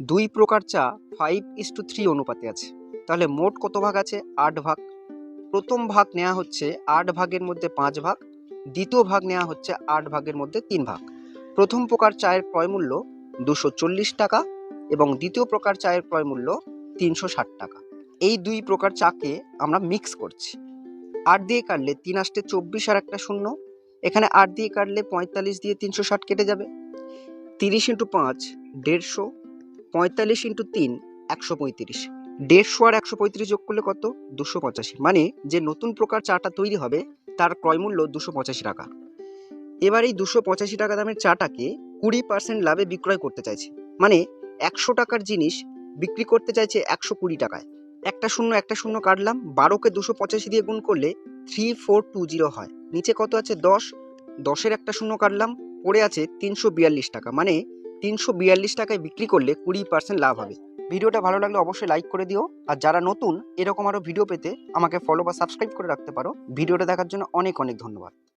দুই প্রকার চা 5:3 অনুপাতে আছে। তাহলে মোট কত ভাগ আছে? 8 ভাগ। প্রথম ভাগ নেওয়া হচ্ছে 8 ভাগের মধ্যে 5 ভাগ, দ্বিতীয় ভাগ নেওয়া হচ্ছে 8 ভাগের মধ্যে 3 ভাগ। প্রথম প্রকার চায়ের ক্রয় মূল্য 240 টাকা এবং দ্বিতীয় প্রকার চায়ের ক্রয় মূল্য 360 টাকা। এই দুই প্রকার চাকে আমরা মিক্স করছি। 8 দিয়ে কাটলে 3 আসতে 24 আর একটা শূন্য, এখানে 8 দিয়ে কাটলে 45 দিয়ে 360 কেটে যাবে। 30 × 5 150, 45 × 3 135। 150 আর 135 যোগ করলে কত? 285। মানে যে নতুন প্রকার চাটা তৈরি হবে তার ক্রয় মূল্য 285 টাকা। এবার এই 285 টাকা দামের চাটাকে 20% লাভে বিক্রয় করতে চাইছে, মানে 100 টাকার জিনিস বিক্রি করতে চাইছে 120 টাকায়। একটা শূন্য কাটলাম, 12কে 285 দিয়ে গুণ করলে 3420 হয়। নিচে কত আছে? 10। 10-এর একটা শূন্য কাটলাম, পড়ে আছে 342 টাকা, মানে 342 টাকায় বিক্রি করলে 20% লাভ হবে। ভিডিওটা ভালো লাগলে অবশ্যই লাইক করে দিও, আর যারা নতুন এরকম আরো ভিডিও পেতে আমাকে ফলো বা সাবস্ক্রাইব করে রাখতে পারো। ভিডিওটা দেখার জন্য অনেক অনেক ধন্যবাদ।